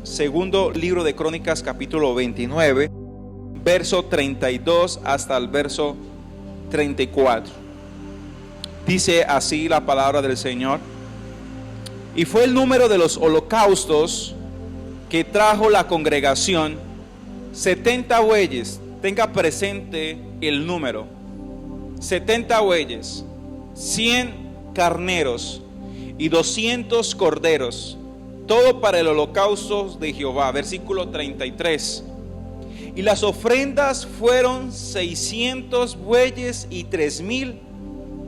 Segundo libro de Crónicas, capítulo 29, verso 32 hasta el verso 34. Dice así la palabra del Señor: y fue el número de los holocaustos que trajo la congregación 70 bueyes. Tenga presente el número: 70 bueyes, 100 carneros y 200 corderos, todo para el holocausto de Jehová. Versículo 33. Y las ofrendas fueron 600 bueyes y 3000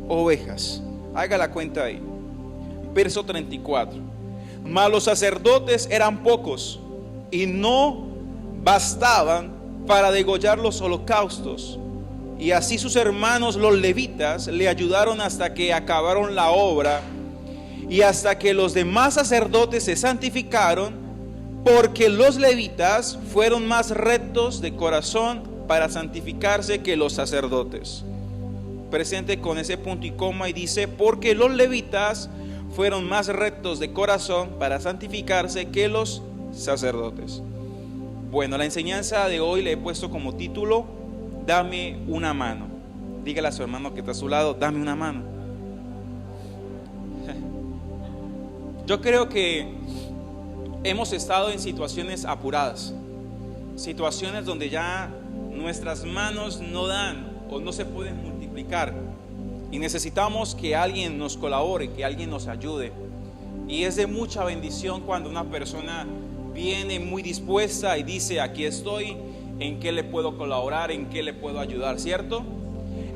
ovejas. Haga la cuenta ahí. Verso 34. Mas los sacerdotes eran pocos y no bastaban para degollar los holocaustos. Y así sus hermanos los levitas le ayudaron hasta que acabaron la obra y hasta que los demás sacerdotes se santificaron, porque los levitas fueron más rectos de corazón para santificarse que los sacerdotes. Presente con ese punto y coma, y dice: porque los levitas fueron más rectos de corazón para santificarse que los sacerdotes. Bueno, la enseñanza de hoy le he puesto como título: dame una mano. Dígale a su hermano que está a su lado: dame una mano. Yo creo que hemos estado en situaciones apuradas, situaciones donde ya nuestras manos no dan o no se pueden multiplicar, y necesitamos que alguien nos colabore, que alguien nos ayude. Y es de mucha bendición cuando una persona viene muy dispuesta y dice: aquí estoy, ¿en qué le puedo colaborar? ¿En qué le puedo ayudar? ¿Cierto?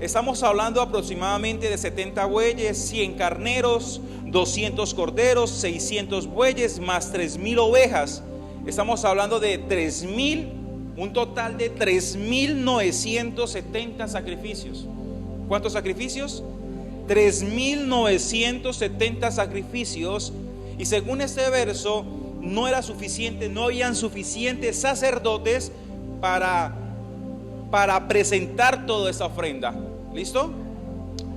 Estamos hablando aproximadamente de 70 bueyes, 100 carneros, 200 corderos, 600 bueyes, más 3000 ovejas. Estamos hablando de 3000, un total de 3970 sacrificios. ¿Cuántos sacrificios? 3970 sacrificios. Y según este verso, no era suficiente, no habían suficientes sacerdotes para presentar toda esa ofrenda. ¿Listo?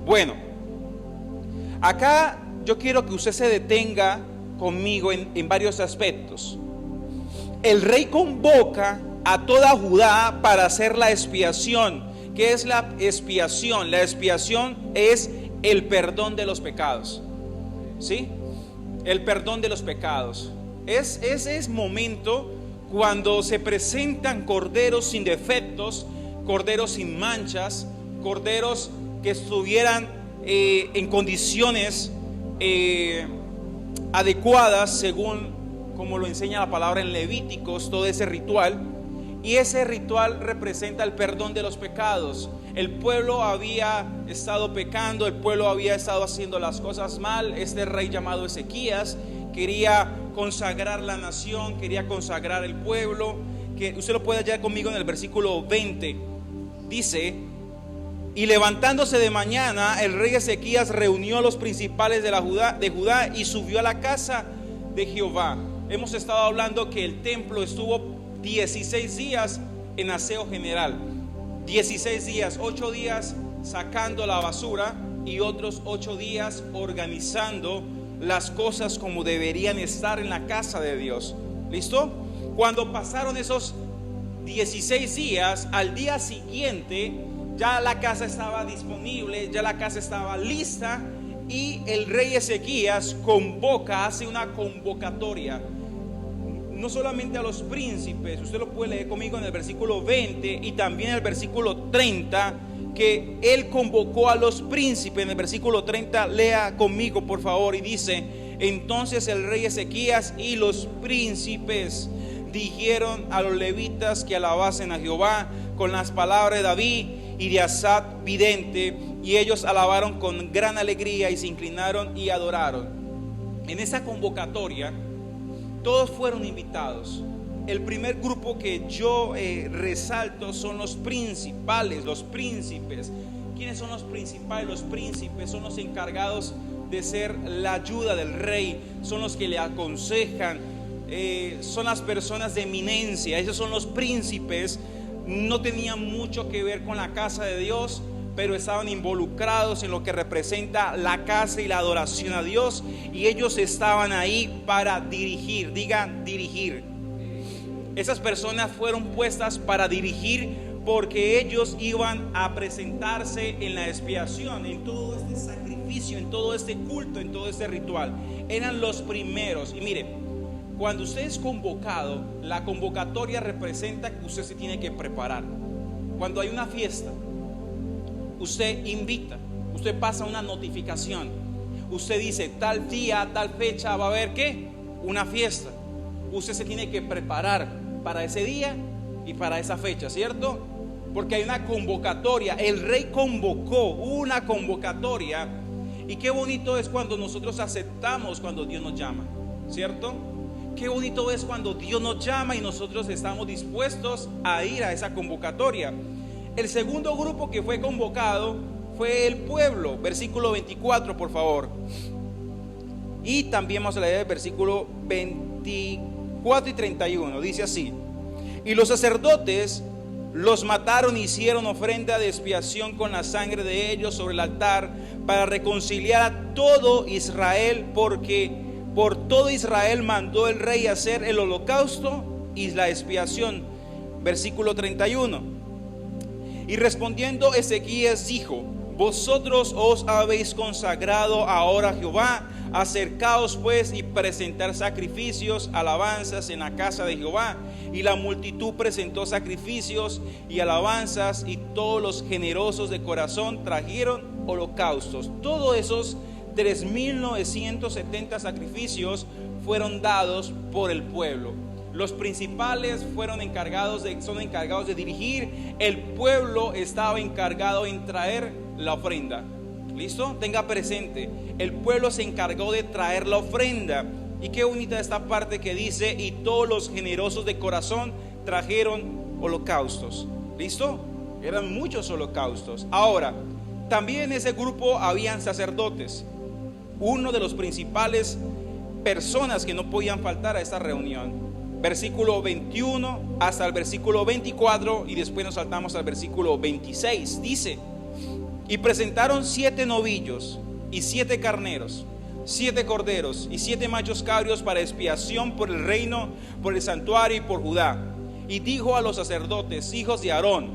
Bueno, acá yo quiero que usted se detenga conmigo en varios aspectos. El rey convoca a toda Judá para hacer la expiación. ¿Qué es la expiación? La expiación es el perdón de los pecados. ¿Sí? El perdón de los pecados. Ese es momento cuando se presentan corderos sin defectos, corderos sin manchas, corderos que estuvieran en condiciones adecuadas, según como lo enseña la palabra en Levíticos, todo ese ritual. Y ese ritual representa el perdón de los pecados. El pueblo había estado pecando, el pueblo había estado haciendo las cosas mal. Este rey llamado Ezequías quería consagrar la nación, quería consagrar el pueblo. Que usted lo puede hallar conmigo en el versículo 20. Dice: y levantándose de mañana, el rey Ezequías reunió a los principales de Judá y subió a la casa de Jehová. Hemos estado hablando que el templo estuvo 16 días en aseo general. 16 días, 8 días sacando la basura y otros 8 días organizando las cosas como deberían estar en la casa de Dios. ¿Listo? Cuando pasaron esos 16 días, al día siguiente ya la casa estaba disponible, ya la casa estaba lista, y el rey Ezequías hace una convocatoria, no solamente a los príncipes. Usted lo puede leer conmigo en el versículo 20 y también en el versículo 30, que él convocó a los príncipes. En el versículo 30, lea conmigo por favor, y dice: entonces el rey Ezequías y los príncipes dijeron a los levitas que alabasen a Jehová con las palabras de David y de Asaf vidente, y ellos alabaron con gran alegría y se inclinaron y adoraron. En esa convocatoria todos fueron invitados. El primer grupo que yo resalto son los principales, los príncipes. ¿Quiénes son los principales? Los príncipes son los encargados de ser la ayuda del rey, son los que le aconsejan, son las personas de eminencia. Esos son los príncipes. No tenían mucho que ver con la casa de Dios, pero estaban involucrados en lo que representa la casa y la adoración a Dios, y ellos estaban ahí para dirigir. Digan dirigir. Esas personas fueron puestas para dirigir, porque ellos iban a presentarse en la expiación, en todo este sacrificio, en todo este culto, en todo este ritual. Eran los primeros. Y mire, cuando usted es convocado, la convocatoria representa que usted se tiene que preparar. Cuando hay una fiesta, usted invita, usted pasa una notificación, usted dice tal día, tal fecha va a haber ¿qué? Una fiesta. Usted se tiene que preparar para ese día y para esa fecha, ¿cierto? Porque hay una convocatoria. El rey convocó una convocatoria. Y qué bonito es cuando nosotros aceptamos cuando Dios nos llama, ¿cierto? Qué bonito es cuando Dios nos llama y nosotros estamos dispuestos a ir a esa convocatoria. El segundo grupo que fue convocado fue el pueblo. Versículo 24, por favor. Y también vamos a leer el versículo 24 y 31. Dice así: y los sacerdotes los mataron y hicieron ofrenda de expiación con la sangre de ellos sobre el altar, para reconciliar a todo Israel, porque por todo Israel mandó el rey hacer el holocausto y la expiación. Versículo 31. Y respondiendo Ezequías dijo: vosotros os habéis consagrado ahora a Jehová, acercaos pues y presentar sacrificios, alabanzas en la casa de Jehová. Y la multitud presentó sacrificios y alabanzas, y todos los generosos de corazón trajeron holocaustos. Todos esos 3.970 sacrificios fueron dados por el pueblo. Los principales son encargados de dirigir. El pueblo estaba encargado en traer la ofrenda. ¿Listo? Tenga presente, el pueblo se encargó de traer la ofrenda. Y qué bonita esta parte que dice: y todos los generosos de corazón trajeron holocaustos. ¿Listo? Eran muchos holocaustos. Ahora, también en ese grupo habían sacerdotes. Uno de los principales personas que no podían faltar a esta reunión. Versículo 21 hasta el versículo 24, y después nos saltamos al versículo 26. Dice: y presentaron 7 novillos y 7 carneros, 7 corderos y 7 machos cabríos para expiación por el reino, por el santuario y por Judá. Y dijo a los sacerdotes, hijos de Aarón,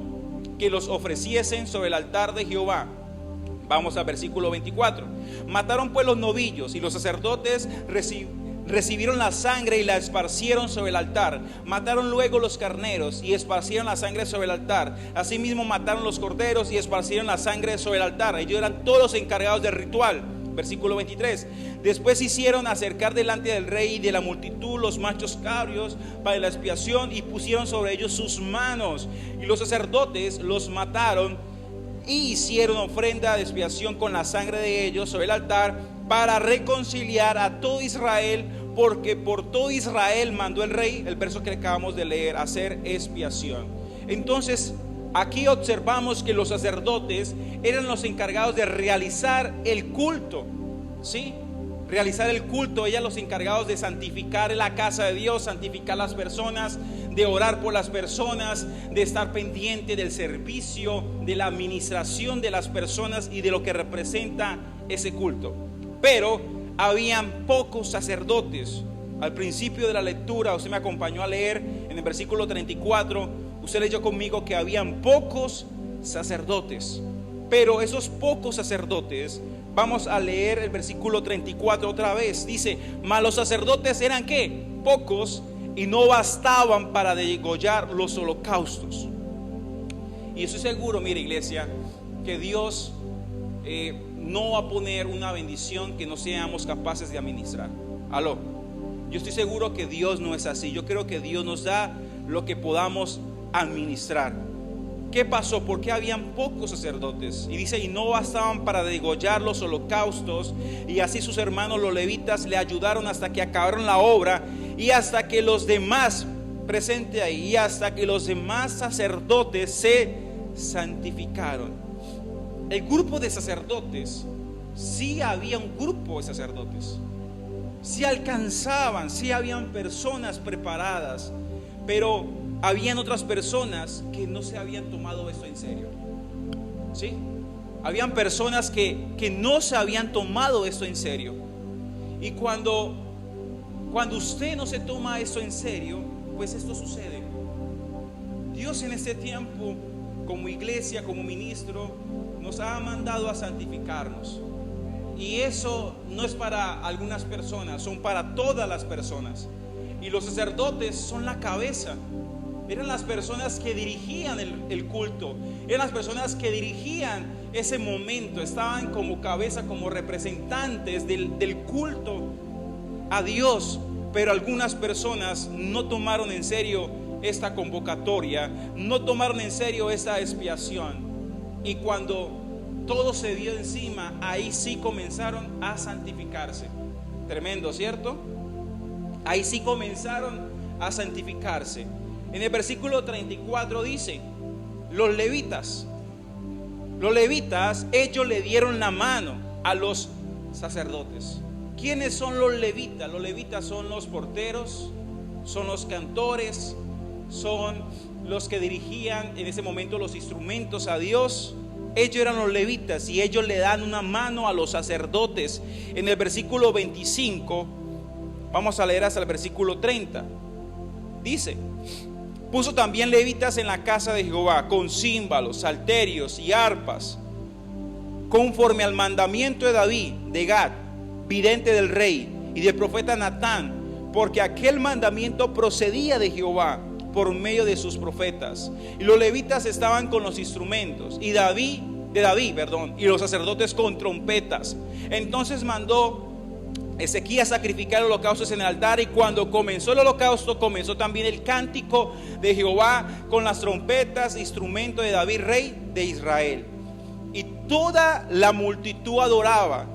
que los ofreciesen sobre el altar de Jehová. Vamos al versículo 24. Mataron pues los novillos, y los sacerdotes recibieron la sangre y la esparcieron sobre el altar. Mataron luego los carneros y esparcieron la sangre sobre el altar. Asimismo mataron los corderos y esparcieron la sangre sobre el altar. Ellos eran todos los encargados del ritual. Versículo 23. Después hicieron acercar delante del rey y de la multitud los machos cabríos para la expiación, y pusieron sobre ellos sus manos. Y los sacerdotes los mataron y hicieron ofrenda de expiación con la sangre de ellos sobre el altar, para reconciliar a todo Israel, porque por todo Israel mandó el rey, el verso que acabamos de leer, hacer expiación. Entonces aquí observamos que los sacerdotes eran los encargados de realizar el culto, ¿sí? Realizar el culto. Ellos los encargados de santificar la casa de Dios, santificar las personas, de orar por las personas, de estar pendiente del servicio, de la administración de las personas y de lo que representa ese culto. Pero habían pocos sacerdotes. Al principio de la lectura, usted me acompañó a leer en el versículo 34, usted leyó conmigo que habían pocos sacerdotes. Pero esos pocos sacerdotes, vamos a leer el versículo 34 otra vez. Dice: mas los sacerdotes eran ¿qué? Pocos, y no bastaban para degollar los holocaustos. Y estoy seguro, mire iglesia, que Dios no va a poner una bendición que no seamos capaces de administrar. Aló. Yo estoy seguro que Dios no es así. Yo creo que Dios nos da lo que podamos administrar. ¿Qué pasó? Porque habían pocos sacerdotes. Y dice: y no bastaban para degollar los holocaustos. Y así sus hermanos los levitas le ayudaron hasta que acabaron la obra, y hasta que los demás, presente ahí, y hasta que los demás sacerdotes se santificaron. El grupo de sacerdotes, sí había un grupo de sacerdotes, sí alcanzaban, sí habían personas preparadas, pero habían otras personas que no se habían tomado esto en serio. ¿Sí? Habían personas que no se habían tomado esto en serio. Y cuando usted no se toma esto en serio, pues esto sucede. Dios en este tiempo, como iglesia, como ministro, nos ha mandado a santificarnos. Y eso no es para algunas personas, son para todas las personas. Y los sacerdotes son la cabeza. Eran las personas que dirigían el culto. Eran las personas que dirigían ese momento. Estaban como cabeza, como representantes del culto a Dios. Pero algunas personas no tomaron en serio esta convocatoria, no tomaron en serio esta expiación. Y cuando todo se dio encima, ahí sí comenzaron a santificarse. Tremendo, ¿cierto? Ahí sí comenzaron a santificarse. En el versículo 34 dice: los levitas, ellos le dieron la mano a los sacerdotes. ¿Quiénes son los levitas? Los levitas son los porteros, son los cantores, son los que dirigían en ese momento los instrumentos a Dios. Ellos eran los levitas y ellos le dan una mano a los sacerdotes. En el versículo 25, vamos a leer hasta el versículo 30. Dice: puso también levitas en la casa de Jehová, con címbalos, salterios y arpas, conforme al mandamiento de David, de Gad, vidente del rey, y del profeta Natán, porque aquel mandamiento procedía de Jehová por medio de sus profetas. Y los levitas estaban con los instrumentos, y David, y los sacerdotes con trompetas. Entonces mandó Ezequías sacrificar holocaustos en el altar, y cuando comenzó el holocausto, comenzó también el cántico de Jehová con las trompetas, instrumento de David, rey de Israel. Y toda la multitud adoraba,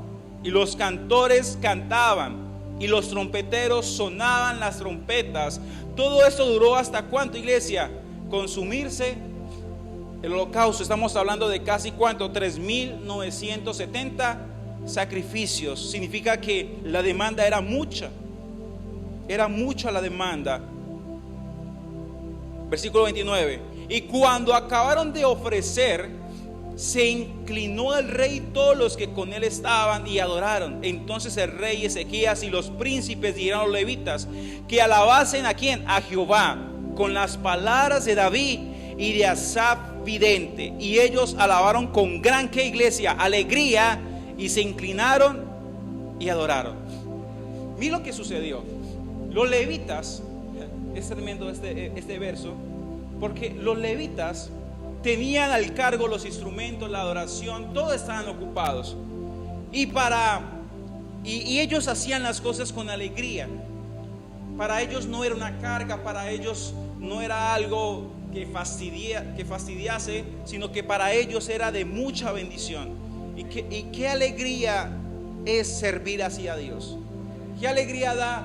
y los cantores cantaban, y los trompeteros sonaban las trompetas. Todo esto duró ¿hasta cuánto, iglesia? Consumirse el holocausto. Estamos hablando de casi ¿cuánto? 3.970 sacrificios. Significa que la demanda era mucha. Era mucha la demanda. Versículo 29. Y cuando acabaron de ofrecer, se inclinó el rey y todos los que con él estaban y adoraron. Entonces el rey Ezequías y los príncipes dijeron a los levitas que alabasen ¿a quién? A Jehová, con las palabras de David y de Asaf vidente. Y ellos alabaron con gran, ¿qué, iglesia? Alegría, y se inclinaron y adoraron. Mira lo que sucedió. Los levitas, es tremendo este verso, porque los levitas tenían al cargo los instrumentos, la adoración, todos estaban ocupados. Y ellos hacían las cosas con alegría. Para ellos no era una carga, para ellos no era algo que fastidiase, sino que para ellos era de mucha bendición. Y qué alegría es servir hacia Dios. Qué alegría da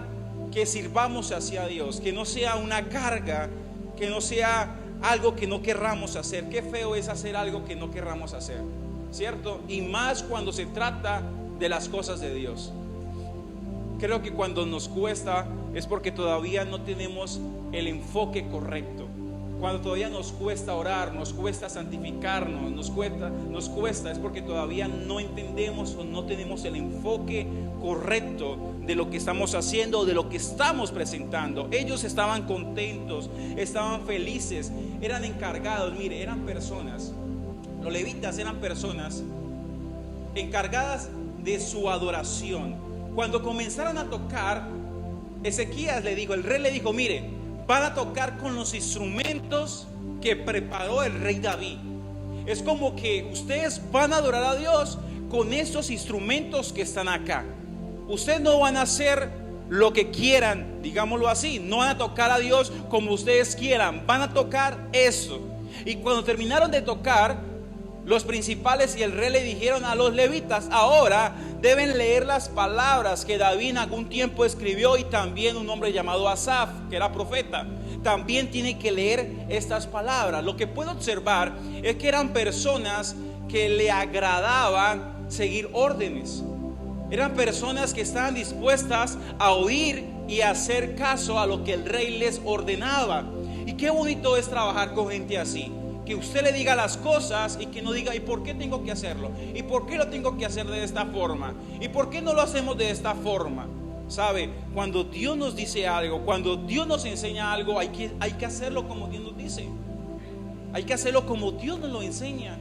que sirvamos hacia Dios, que no sea una carga, que no sea algo que no querramos hacer. Qué feo es hacer algo que no querramos hacer, ¿cierto? Y más cuando se trata de las cosas de Dios. Creo que cuando nos cuesta es porque todavía no tenemos el enfoque correcto. Cuando todavía nos cuesta orar, nos cuesta santificarnos, nos cuesta, es porque todavía no entendemos o no tenemos el enfoque correcto de lo que estamos haciendo, de lo que estamos presentando. Ellos estaban contentos, estaban felices, eran encargados. Mire, eran personas, los levitas eran personas encargadas de su adoración. Cuando comenzaron a tocar, Ezequías le dijo, el rey le dijo: mire, van a tocar con los instrumentos que preparó el rey David. Es como que ustedes van a adorar a Dios con esos instrumentos que están acá. Ustedes no van a hacer lo que quieran, digámoslo así. No van a tocar a Dios como ustedes quieran. Van a tocar eso. Y cuando terminaron de tocar, los principales y el rey le dijeron a los levitas: ahora deben leer las palabras que David en algún tiempo escribió, y también un hombre llamado Asaf, que era profeta, también tiene que leer estas palabras. Lo que puedo observar es que eran personas que le agradaban seguir órdenes. Eran personas que estaban dispuestas a oír y a hacer caso a lo que el rey les ordenaba. Y qué bonito es trabajar con gente así, que usted le diga las cosas y que no diga: ¿y por qué tengo que hacerlo? ¿Y por qué lo tengo que hacer de esta forma? ¿Y por qué no lo hacemos de esta forma? ¿Sabe? Cuando Dios nos dice algo, cuando Dios nos enseña algo, hay que hacerlo como Dios nos dice. Hay que hacerlo como Dios nos lo enseña.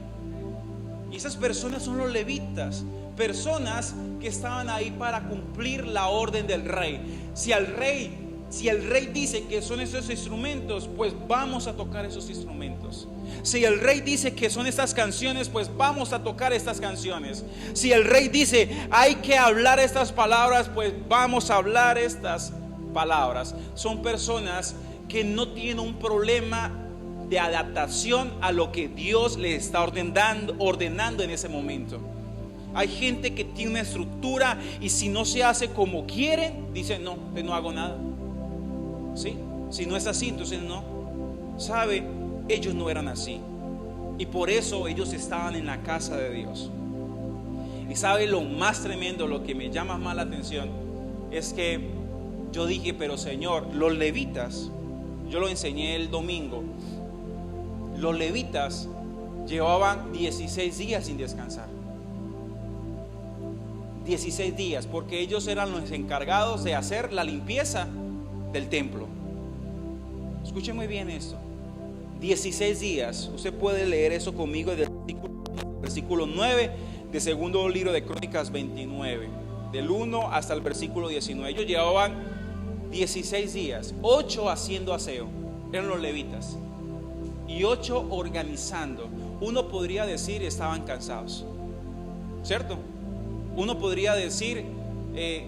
Y esas personas son los levitas, personas que estaban ahí para cumplir la orden del rey. Si el rey dice que son esos instrumentos, pues vamos a tocar esos instrumentos. Si el rey dice que son estas canciones, pues vamos a tocar estas canciones. Si el rey dice hay que hablar estas palabras, pues vamos a hablar estas palabras. Son personas que no tienen un problema de adaptación a lo que Dios les está ordenando en ese momento. Hay gente que tiene una estructura y si no se hace como quieren, dicen no, pues no hago nada. ¿Sí? Si no es así, entonces no. ¿Sabe? Ellos no eran así. Y por eso ellos estaban en la casa de Dios. Y sabe lo más tremendo, lo que me llama más la atención, es que yo dije, pero Señor, los levitas, yo lo enseñé el domingo, los levitas llevaban 16 días sin descansar. 16 días, porque ellos eran los encargados de hacer la limpieza del templo. Escuchen muy bien esto. 16 días. Usted puede leer eso conmigo del versículo 9 de segundo libro de Crónicas 29, del 1 hasta el versículo 19. Ellos llevaban 16 días, 8 haciendo aseo, eran los levitas, y 8 organizando. Uno podría decir estaban cansados, ¿cierto? Uno podría decir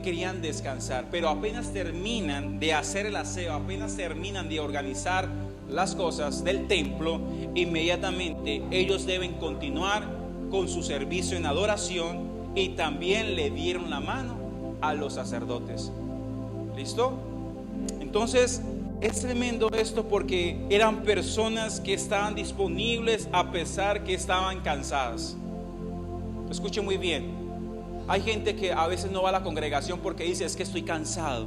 querían descansar, pero apenas terminan de hacer el aseo, apenas terminan de organizar las cosas del templo, inmediatamente ellos deben continuar con su servicio en adoración, y también le dieron la mano a los sacerdotes. ¿Listo? Entonces es tremendo esto, porque eran personas que estaban disponibles a pesar que estaban cansadas. Escuchen muy bien. Hay gente que a veces no va a la congregación porque dice es que estoy cansado.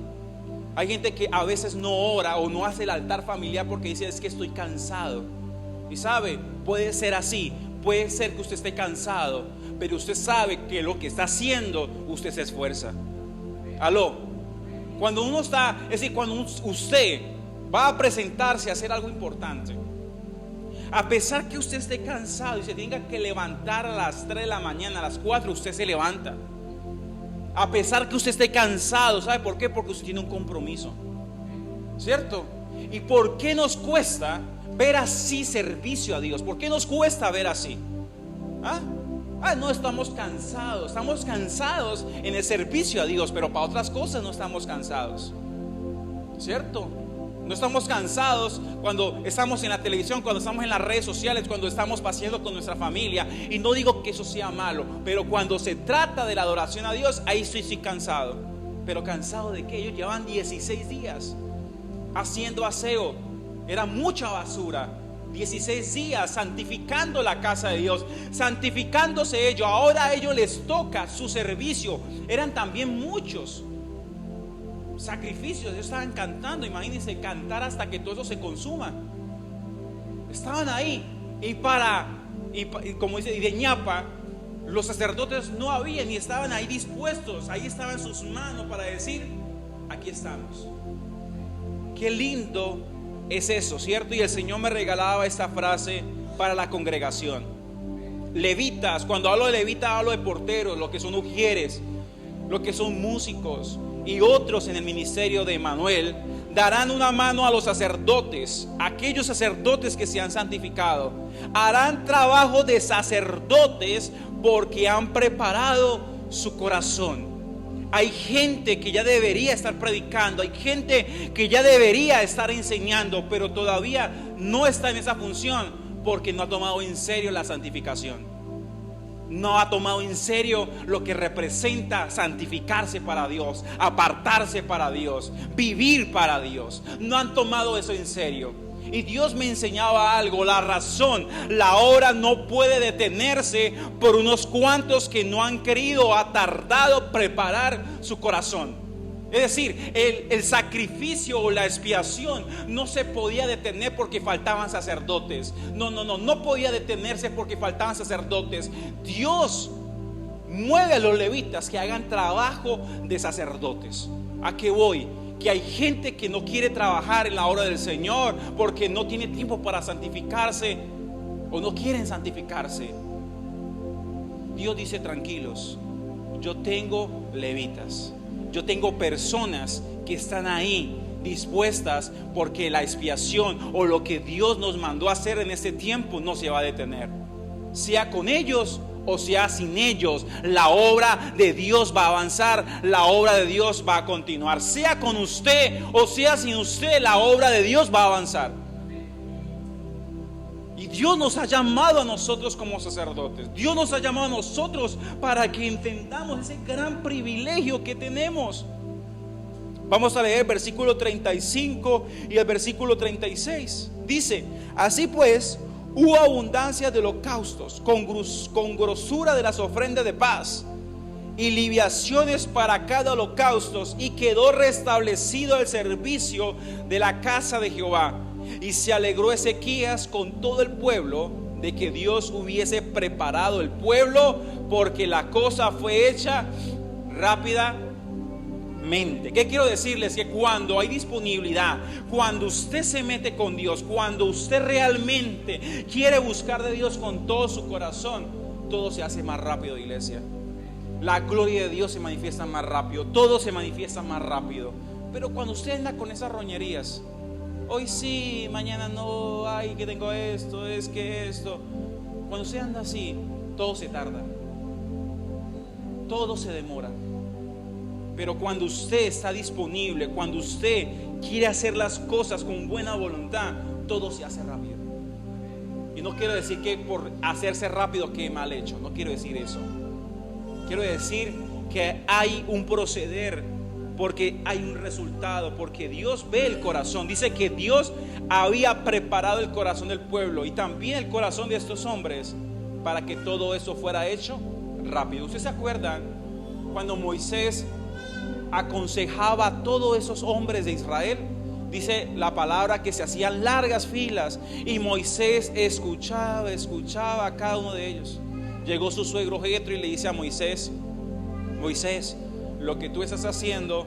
Hay gente que a veces no ora o no hace el altar familiar porque dice es que estoy cansado. Y sabe, puede ser así, puede ser que usted esté cansado, pero usted sabe que lo que está haciendo, usted se esfuerza. Aló. Cuando uno está, es decir, cuando usted va a presentarse a hacer algo importante, a pesar que usted esté cansado y se tenga que levantar a las 3 de la mañana, a las 4, usted se levanta. A pesar que usted esté cansado, ¿sabe por qué? Porque usted tiene un compromiso, ¿cierto? ¿Y por qué nos cuesta ver así servicio a Dios? ¿Por qué nos cuesta ver así? No estamos cansados en el servicio a Dios, pero para otras cosas no estamos cansados, ¿cierto? No estamos cansados cuando estamos en la televisión, cuando estamos en las redes sociales, cuando estamos paseando con nuestra familia. Y no digo que eso sea malo, pero cuando se trata de la adoración a Dios, ahí estoy cansado. Pero cansado de que ellos llevan 16 días haciendo aseo. Era mucha basura. 16 días santificando la casa de Dios, santificándose ellos. Ahora a ellos les toca su servicio. Eran también muchos sacrificios. Ellos estaban cantando, imagínense, cantar hasta que todo eso se consuma. Estaban ahí. Y como dice, y de ñapa, los sacerdotes no habían, y estaban ahí dispuestos. Ahí estaban sus manos para decir: aquí estamos. Qué lindo es eso, ¿cierto? Y el Señor me regalaba esta frase para la congregación. Levitas, cuando hablo de levitas hablo de porteros, lo que son ujieres, lo que son músicos y otros en el ministerio de Emmanuel. Darán una mano a los sacerdotes, aquellos sacerdotes que se han santificado. Harán trabajo de sacerdotes porque han preparado su corazón. Hay gente que ya debería estar predicando, hay gente que ya debería estar enseñando, pero todavía no está en esa función porque no ha tomado en serio la santificación. No ha tomado en serio lo que representa santificarse para Dios, apartarse para Dios, vivir para Dios. No han tomado eso en serio. Y Dios me enseñaba algo: la razón, la hora no puede detenerse por unos cuantos que no han querido, ha tardado preparar su corazón. Es decir, el sacrificio o la expiación no se podía detener porque faltaban sacerdotes. No podía detenerse porque faltaban sacerdotes. Dios mueve a los levitas que hagan trabajo de sacerdotes. ¿A qué voy? Que hay gente que no quiere trabajar en la obra del Señor porque no tiene tiempo para santificarse o no quieren santificarse. Dios dice: tranquilos, yo tengo levitas, yo tengo personas que están ahí dispuestas, porque la expiación o lo que Dios nos mandó a hacer en este tiempo no se va a detener. Sea con ellos o sea sin ellos, la obra de Dios va a avanzar, la obra de Dios va a continuar. Sea con usted o sea sin usted, la obra de Dios va a avanzar. Y Dios nos ha llamado a nosotros como sacerdotes. Dios nos ha llamado a nosotros para que entendamos ese gran privilegio que tenemos. Vamos a leer el versículo 35 y el versículo 36. Dice: así pues, hubo abundancia de holocaustos, con grosura de las ofrendas de paz y libaciones para cada holocausto, y quedó restablecido el servicio de la casa de Jehová. Y se alegró Ezequías con todo el pueblo de que Dios hubiese preparado el pueblo, porque la cosa fue hecha rápidamente. ¿Qué quiero decirles? Que cuando hay disponibilidad, cuando usted se mete con Dios, cuando usted realmente quiere buscar de Dios con todo su corazón, todo se hace más rápido, iglesia. La gloria de Dios se manifiesta más rápido, todo se manifiesta más rápido. Pero cuando usted anda con esas roñerías, hoy sí, mañana no, ay, que tengo esto, es que esto. Cuando usted anda así, todo se tarda, todo se demora. Pero cuando usted está disponible, cuando usted quiere hacer las cosas con buena voluntad, todo se hace rápido. Y no quiero decir que por hacerse rápido quede mal hecho, no quiero decir eso. Quiero decir que hay un proceder, porque hay un resultado, porque Dios ve el corazón. Dice que Dios había preparado el corazón del pueblo y también el corazón de estos hombres para que todo eso fuera hecho rápido. ¿Ustedes se acuerdan cuando Moisés aconsejaba a todos esos hombres de Israel? Dice la palabra que se hacían largas filas y Moisés escuchaba a cada uno de ellos. Llegó su suegro Jetro y le dice a Moisés: Moisés, lo que tú estás haciendo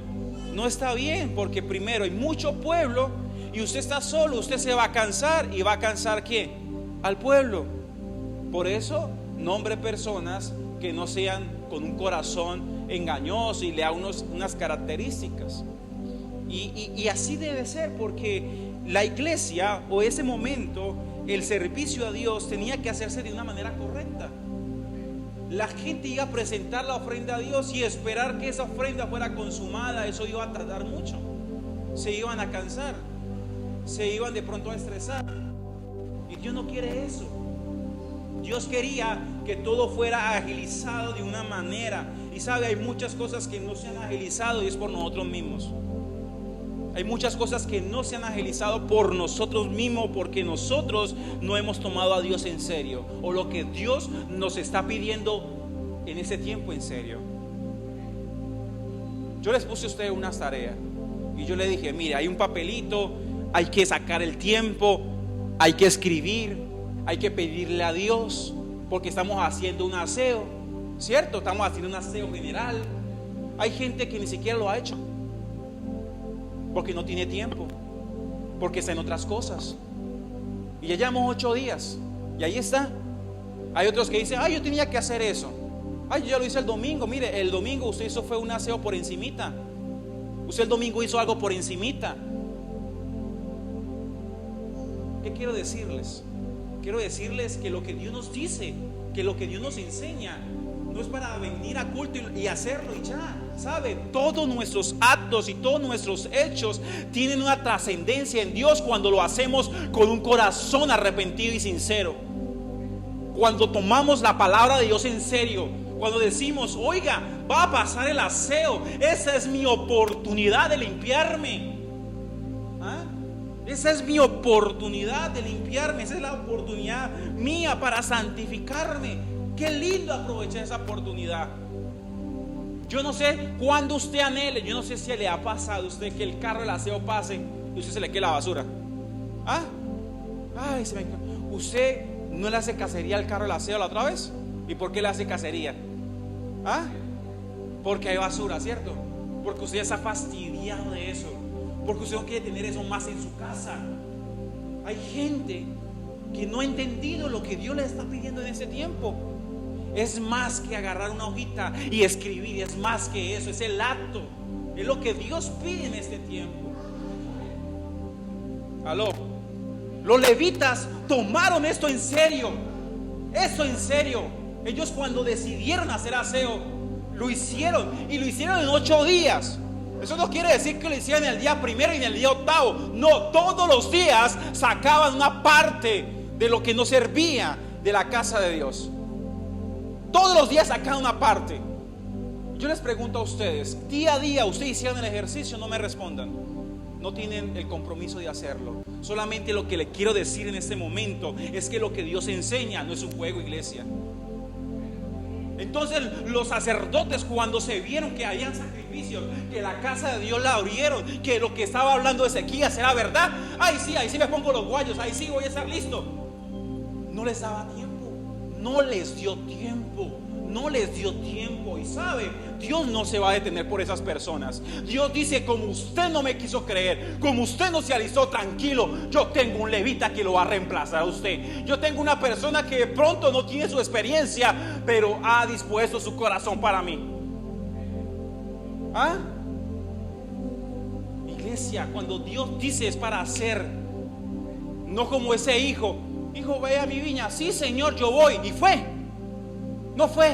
no está bien, porque primero hay mucho pueblo y usted está solo, usted se va a cansar. ¿Y va a cansar quién? Al pueblo. Por eso nombre personas que no sean con un corazón engañoso y le da unas características. Y así debe ser, porque la iglesia, o ese momento, el servicio a Dios tenía que hacerse de una manera correcta. La gente iba a presentar la ofrenda a Dios y esperar que esa ofrenda fuera consumada, eso iba a tardar mucho. Se iban a cansar, se iban de pronto a estresar. Y Dios no quiere eso. Dios quería que todo fuera agilizado de una manera. Y sabe, hay muchas cosas que no se han agilizado y es por nosotros mismos. Hay muchas cosas que no se han agilizado por nosotros mismos, porque nosotros no hemos tomado a Dios en serio, o lo que Dios nos está pidiendo en ese tiempo en serio. Yo les puse a ustedes unas tareas y yo les dije: mire, hay un papelito, hay que sacar el tiempo, hay que escribir, hay que pedirle a Dios, porque estamos haciendo un aseo, ¿cierto? Estamos haciendo un aseo general. Hay gente que ni siquiera lo ha hecho porque no tiene tiempo, porque está en otras cosas. Y ya llevamos 8 días y ahí está. Hay otros que dicen: ay, yo tenía que hacer eso. Ay, yo ya lo hice el domingo. Mire, el domingo usted hizo fue un aseo por encimita. Usted el domingo hizo algo por encimita. ¿Qué quiero decirles? Quiero decirles que lo que Dios nos dice, que lo que Dios nos enseña, no es para venir a culto y hacerlo y ya. ¿Sabe? Todos nuestros actos y todos nuestros hechos tienen una trascendencia en Dios cuando lo hacemos con un corazón arrepentido y sincero. Cuando tomamos la palabra de Dios en serio, cuando decimos: oiga, va a pasar el aseo, esa es mi oportunidad de limpiarme. Esa es mi oportunidad de limpiarme, esa es la oportunidad mía para santificarme. Qué lindo aprovechar esa oportunidad. Yo no sé cuándo usted anhele, yo no sé si le ha pasado a usted que el carro del aseo pase y usted se le quede la basura. ¿Usted no le hace cacería al carro del aseo la otra vez? ¿Y por qué le hace cacería? Porque hay basura, ¿cierto? porque usted ya está fastidiado de eso, porque usted no quiere tener eso más en su casa. Hay gente que no ha entendido lo que Dios le está pidiendo en ese tiempo. Es más que agarrar una hojita y escribir, es más que eso, es el acto, es lo que Dios pide en este tiempo. Aló. Los levitas tomaron esto en serio. Eso en serio. Ellos cuando decidieron hacer aseo, lo hicieron, y lo hicieron en 8 días. Eso no quiere decir que lo hicieron en el día primero y en el día octavo. No, todos los días sacaban una parte de lo que no servía de la casa de Dios. Todos los días sacaban una parte. Yo les pregunto a ustedes, día a día ustedes hicieron el ejercicio, no me respondan. No tienen el compromiso de hacerlo. Solamente lo que le quiero decir en este momento es que lo que Dios enseña no es un juego, iglesia. Entonces los sacerdotes, cuando se vieron que habían sacrificios, que la casa de Dios la abrieron, que lo que estaba hablando Ezequías era verdad, ahí sí me pongo los guayos, ahí sí voy a estar listo. No les daba tiempo, no les dio tiempo. No les dio tiempo. Y sabe, Dios no se va a detener por esas personas. Dios dice: como usted no me quiso creer, como usted no se alistó, tranquilo, yo tengo un levita que lo va a reemplazar a usted. Yo tengo una persona que de pronto no tiene su experiencia, pero ha dispuesto su corazón para mí. ¿Ah? Iglesia, cuando Dios dice es para hacer, no como ese hijo: hijo, ve a mi viña. Sí, Señor, yo voy. Y fue. No fue.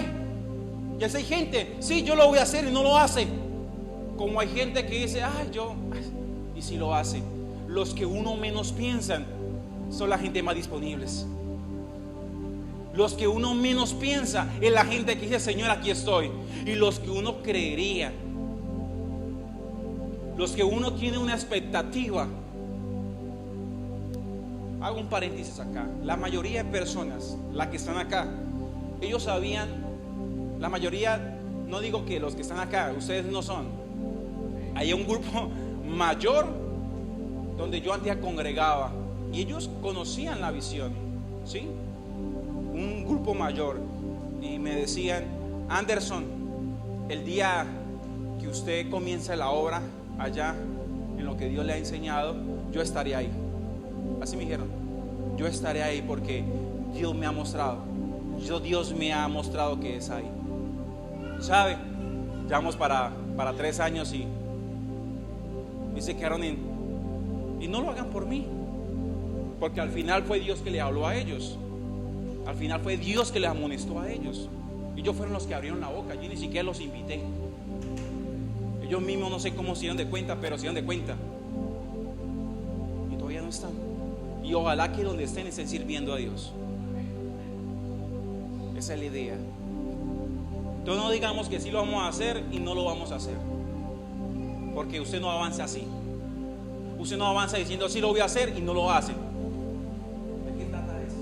Y así hay gente: sí, yo lo voy a hacer, y no lo hace. Como hay gente que dice: y si lo hace. Los que uno menos piensan son la gente más disponibles. Los que uno menos piensa es la gente que dice: Señor, aquí estoy. Y los que uno creería, los que uno tiene una expectativa. Hago un paréntesis acá. La mayoría de personas, las que están acá, ellos sabían, la mayoría, no digo que los que están acá, ustedes no son. Hay un grupo mayor donde yo antes congregaba y ellos conocían la visión, ¿sí? Un grupo mayor, y me decían: Anderson, el día que usted comience la obra allá en lo que Dios le ha enseñado, yo estaré ahí. Así me dijeron: yo estaré ahí porque Dios me ha mostrado. Dios me ha mostrado que es ahí. ¿Sabe? Llevamos para 3 años y se quedaron y no lo hagan por mí, porque al final fue Dios que le habló a ellos. Al final fue Dios que les amonestó a ellos. Ellos fueron los que abrieron la boca. Yo ni siquiera los invité. Ellos mismos no sé cómo se dieron de cuenta, pero se dieron de cuenta. Y todavía no están. Y ojalá que donde estén sirviendo a Dios. Esa es la idea. Entonces no digamos que sí lo vamos a hacer y no lo vamos a hacer, porque usted no avanza así. Usted no avanza diciendo: sí lo voy a hacer, y no lo hace. ¿De qué trata eso?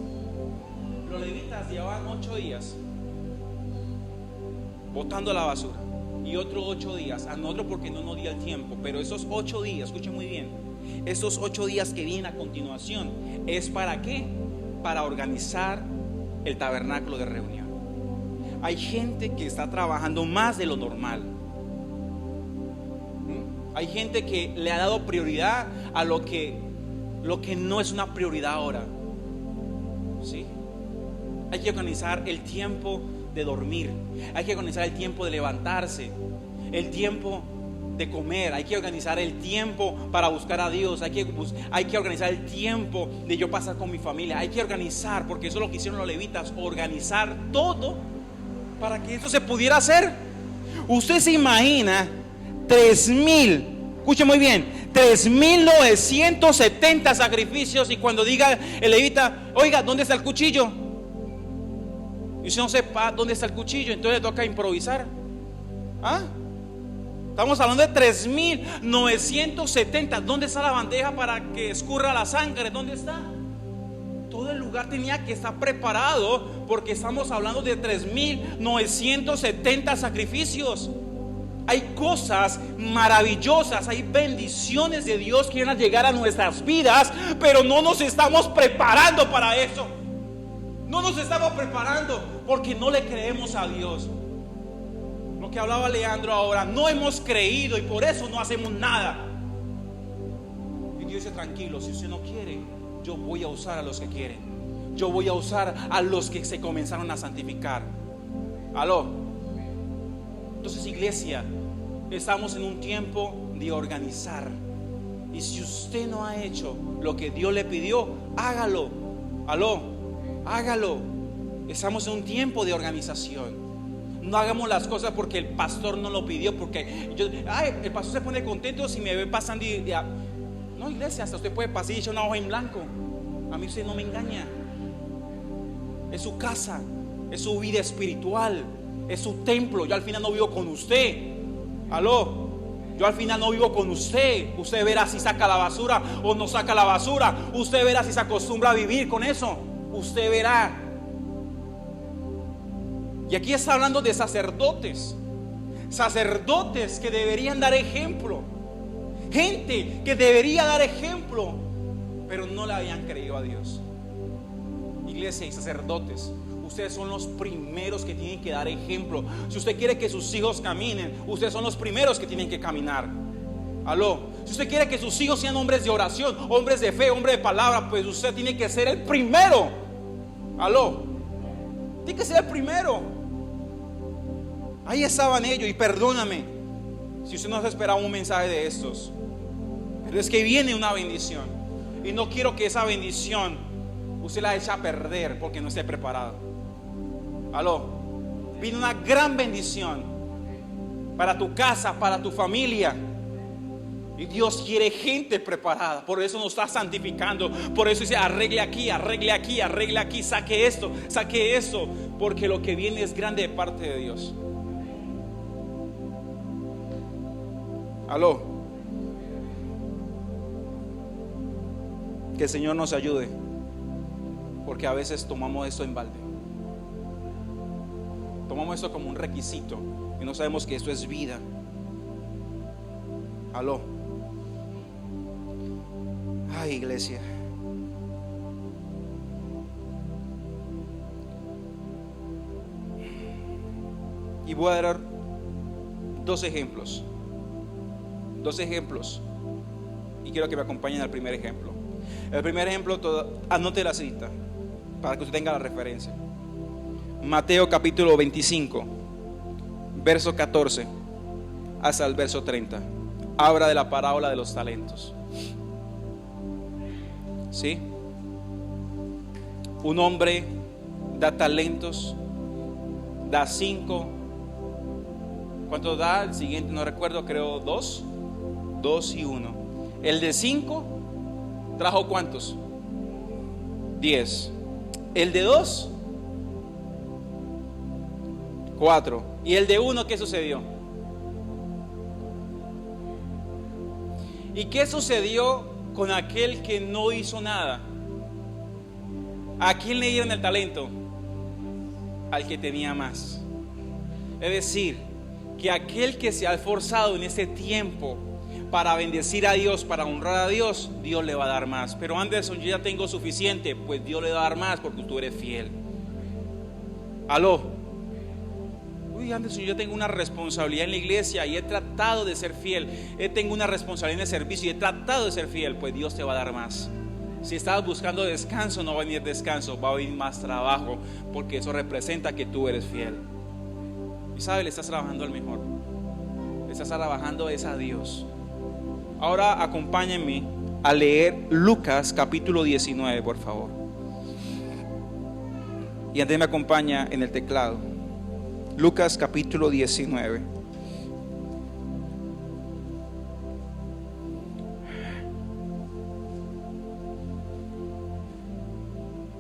Los levitas llevaban 8 días botando la basura, y otros 8 días a nosotros porque no nos dio el tiempo. Pero esos 8 días, escuchen muy bien, esos 8 días que vienen a continuación, ¿es para qué? Para organizar el tabernáculo de reunión. Hay gente que está trabajando más de lo normal. Hay gente que le ha dado prioridad a lo que no es una prioridad ahora. ¿Sí? Hay que organizar el tiempo de dormir, hay que organizar el tiempo de levantarse, el tiempo de comer, hay que organizar el tiempo para buscar a Dios, hay que organizar el tiempo de yo pasar con mi familia, hay que organizar, porque eso es lo que hicieron los levitas, organizar todo para que eso se pudiera hacer. Usted se imagina 3,000, escuche muy bien, 3,970 sacrificios, y cuando diga el levita: oiga, ¿dónde está el cuchillo? Y usted no sepa dónde está el cuchillo, entonces le toca improvisar. ¿Ah? Estamos hablando de 3,970. ¿Dónde está la bandeja para que escurra la sangre? ¿Dónde está? Todo el lugar tenía que estar preparado, porque estamos hablando de 3,970 sacrificios. Hay cosas maravillosas, hay bendiciones de Dios que van a llegar a nuestras vidas, pero no nos estamos preparando para eso. No nos estamos preparando porque no le creemos a Dios. Lo que hablaba Leandro ahora, no hemos creído y por eso no hacemos nada. Y Dios dice, tranquilo, si usted no quiere, yo voy a usar a los que quieren. Yo voy a usar a los que se comenzaron a santificar. Aló. Entonces, iglesia, estamos en un tiempo de organizar. Y si usted no ha hecho lo que Dios le pidió, hágalo. Aló, hágalo. Estamos en un tiempo de organización. No hagamos las cosas porque el pastor no lo pidió, porque el pastor se pone contento si me ve pasando no, iglesia, hasta usted puede pasar y echar una hoja en blanco. A mí usted no me engaña. Es su casa, es su vida espiritual, es su templo. Yo al final no vivo con usted. Aló, yo al final no vivo con usted. Usted verá si saca la basura o no saca la basura. Usted verá si se acostumbra a vivir con eso. Usted verá. Y aquí está hablando de sacerdotes. Sacerdotes que deberían dar ejemplo. Gente que debería dar ejemplo, pero no le habían creído a Dios. Iglesia y sacerdotes, ustedes son los primeros que tienen que dar ejemplo. Si usted quiere que sus hijos caminen, ustedes son los primeros que tienen que caminar. Aló. Si usted quiere que sus hijos sean hombres de oración, hombres de fe, hombres de palabra, pues usted tiene que ser el primero. Aló. Tiene que ser el primero. Ahí estaban ellos. Y perdóname si usted no se esperaba un mensaje de estos, pero es que viene una bendición. Y no quiero que esa bendición usted la eche a perder porque no esté preparado. Aló. Viene una gran bendición para tu casa, para tu familia. Y Dios quiere gente preparada. Por eso nos está santificando. Por eso dice, arregle aquí, arregle aquí, arregle aquí, saque esto, saque eso. Porque lo que viene es grande de parte de Dios. Aló. Que el Señor nos ayude, porque a veces tomamos esto en balde. Tomamos esto como un requisito y no sabemos que esto es vida. Aló. Ay, iglesia. Y voy a dar dos ejemplos. Y quiero que me acompañen al primer ejemplo. El primer ejemplo, anote la cita para que usted tenga la referencia. Mateo capítulo 25, verso 14 hasta el verso 30. Habla de la parábola de los talentos. ¿Sí? Un hombre da talentos, da 5. ¿Cuánto da? El siguiente no recuerdo, creo 2 y 1. El de 5 trajo ¿cuántos? 10. El de 2, 4. Y el de 1, ¿qué sucedió? ¿Y qué sucedió con aquel que no hizo nada? ¿A quién le dieron el talento? Al que tenía más. Es decir, que aquel que se ha esforzado en ese tiempo para bendecir a Dios, para honrar a Dios, Dios le va a dar más. Pero Anderson, yo ya tengo suficiente. Pues Dios le va a dar más porque tú eres fiel. Aló. Uy, Anderson, yo tengo una responsabilidad en la iglesia y he tratado de ser fiel. Tengo una responsabilidad en el servicio y he tratado de ser fiel. Pues Dios te va a dar más. Si estabas buscando descanso, no va a venir descanso, va a venir más trabajo, porque eso representa que tú eres fiel. Y sabes, le estás trabajando al mejor. Le estás trabajando es a Dios. Ahora acompáñenme a leer Lucas capítulo 19, por favor. Y antes me acompaña en el teclado. Lucas capítulo 19.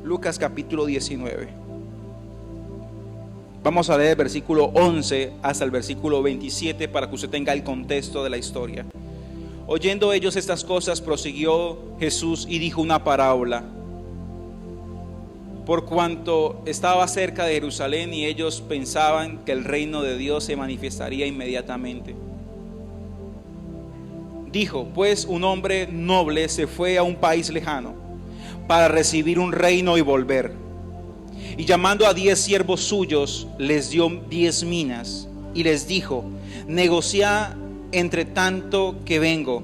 Lucas capítulo 19. Vamos a leer el versículo 11 hasta el versículo 27 para que usted tenga el contexto de la historia. Oyendo ellos estas cosas, prosiguió Jesús y dijo una parábola. Por cuanto estaba cerca de Jerusalén y ellos pensaban que el reino de Dios se manifestaría inmediatamente. Dijo, pues un hombre noble se fue a un país lejano para recibir un reino y volver. Y llamando a 10 siervos suyos, les dio 10 minas. y les dijo: negociad entre tanto que vengo.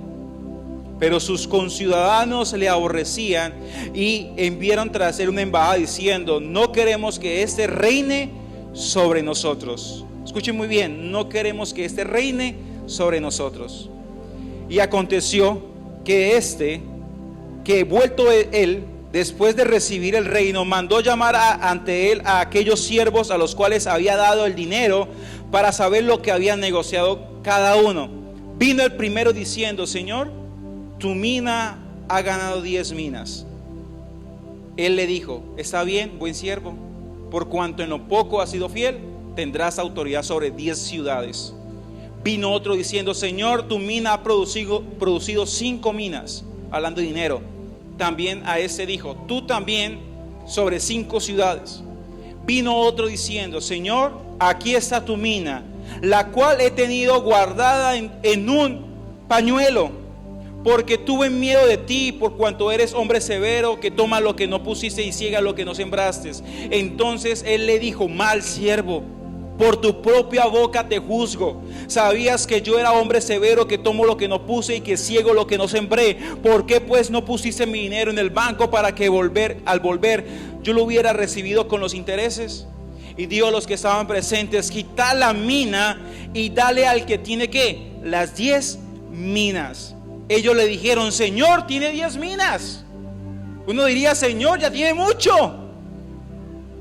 Pero sus conciudadanos le aborrecían y enviaron tras él una embajada diciendo: no queremos que éste reine sobre nosotros. Escuchen muy bien: no queremos que éste reine sobre nosotros. Y aconteció que vuelto él, después de recibir el reino, mandó llamar ante él a aquellos siervos a los cuales había dado el dinero, para saber lo que habían negociado cada uno. Vino el primero diciendo: Señor, tu mina ha ganado 10 minas. Él le dijo: está bien, buen siervo, por cuanto en lo poco has sido fiel, tendrás autoridad sobre 10 ciudades. Vino otro diciendo: Señor, tu mina ha producido 5 minas, hablando de dinero. También a ese dijo: tú también sobre 5 ciudades. Vino otro diciendo: Señor, aquí está tu mina, la cual he tenido guardada en un pañuelo, porque tuve miedo de ti, por cuanto eres hombre severo, que toma lo que no pusiste y ciega lo que no sembraste. Entonces él le dijo: mal siervo, por tu propia boca te juzgo. Sabías que yo era hombre severo, que tomo lo que no puse y que ciego lo que no sembré. ¿Por qué pues no pusiste mi dinero en el banco, para que al volver yo lo hubiera recibido con los intereses? Y dijo a los que estaban presentes: quitad la mina y dale al que tiene ¿qué? Las 10 minas. Ellos le dijeron: Señor, tiene 10 minas. Uno diría: Señor, ya tiene mucho.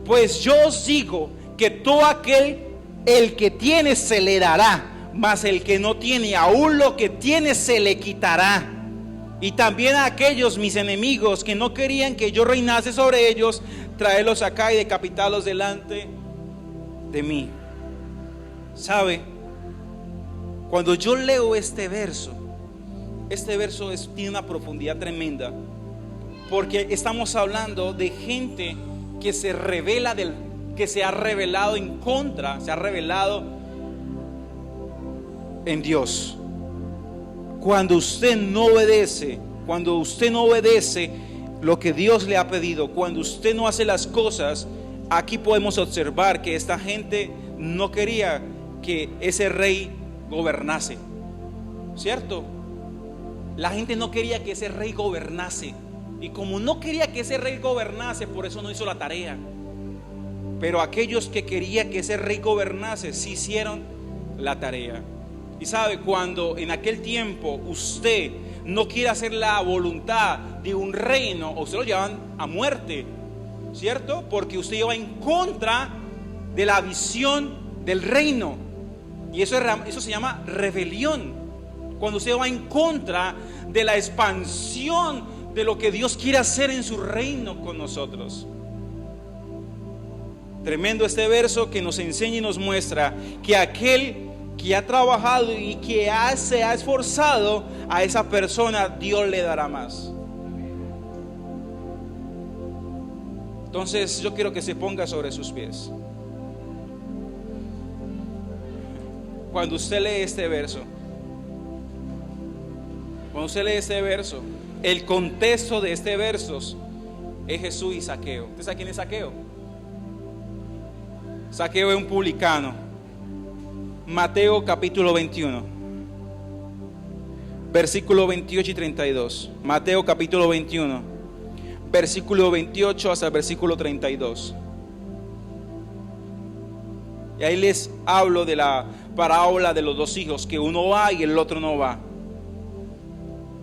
Pues yo os digo que todo el que tiene se le dará, mas el que no tiene, aún lo que tiene se le quitará. Y también a aquellos mis enemigos que no querían que yo reinase sobre ellos, traerlos acá y decapitarlos delante de mí. ¿Sabe? Cuando yo leo este verso tiene una profundidad tremenda, porque estamos hablando de gente que se revela que se ha revelado en contra, se ha revelado en Dios. Cuando usted no obedece lo que Dios le ha pedido, cuando usted no hace las cosas, aquí podemos observar que esta gente no quería que ese rey gobernase, ¿cierto? La gente no quería que ese rey gobernase, y como no quería que ese rey gobernase, por eso no hizo la tarea. Pero aquellos que querían que ese rey gobernase, sí hicieron la tarea. Y sabe, cuando en aquel tiempo usted no quiere hacer la voluntad de un reino, usted lo llevan a muerte, ¿cierto? Porque usted iba en contra de la visión del reino. Y eso se llama rebelión. Cuando usted va en contra de la expansión de lo que Dios quiere hacer en su reino con nosotros. Tremendo este verso que nos enseña y nos muestra que aquel que ha trabajado y que se ha esforzado, a esa persona Dios le dará más. Entonces yo quiero que se ponga sobre sus pies. Cuando usted lee este verso, el contexto de este verso es Jesús y Zaqueo. ¿Usted sabe quién es Zaqueo? Zaqueo es un publicano. Mateo capítulo 21, versículo 28 y 32. Mateo capítulo 21, versículo 28 hasta el versículo 32. Y ahí les hablo de la parábola de los 2 hijos, que uno va y el otro no va.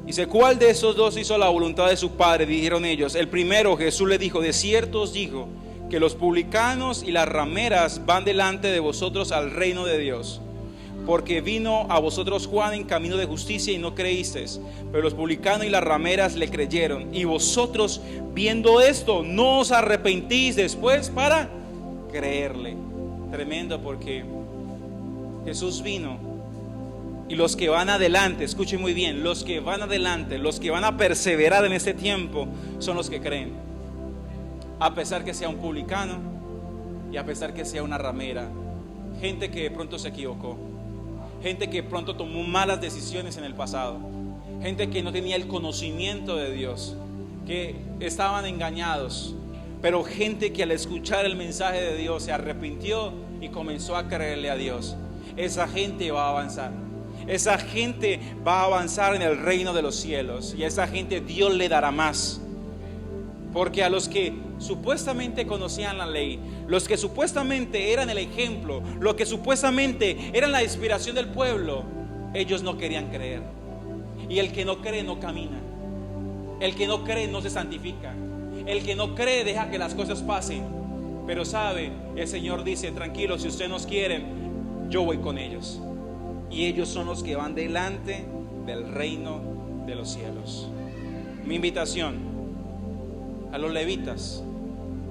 Dice: ¿cuál de esos 2 hizo la voluntad de su padre? Dijeron ellos: el primero. Jesús le dijo: de cierto os digo que los publicanos y las rameras van delante de vosotros al reino de Dios. Porque vino a vosotros Juan en camino de justicia y no creísteis, pero los publicanos y las rameras le creyeron. Y vosotros, viendo esto, no os arrepentís después para creerle. Tremendo, porque Jesús vino, y los que van adelante, escuchen muy bien, los que van adelante, los que van a perseverar en este tiempo, son los que creen. A pesar que sea un publicano y a pesar que sea una ramera, gente que de pronto se equivocó, gente que pronto tomó malas decisiones en el pasado, gente que no tenía el conocimiento de Dios, que estaban engañados, pero gente que al escuchar el mensaje de Dios se arrepintió y comenzó a creerle a Dios. esa gente va a avanzar. Esa gente va a avanzar en el reino de los cielos. Y a esa gente Dios le dará más. Porque a los que supuestamente conocían la ley, los que supuestamente eran el ejemplo, los que supuestamente eran la inspiración del pueblo, ellos no querían creer. Y el que no cree no camina. El que no cree no se santifica. El que no cree deja que las cosas pasen. Pero sabe, el Señor dice: tranquilo, si ustedes nos quieren, yo voy con ellos. Y ellos son los que van delante del reino de los cielos. Mi invitación a los levitas,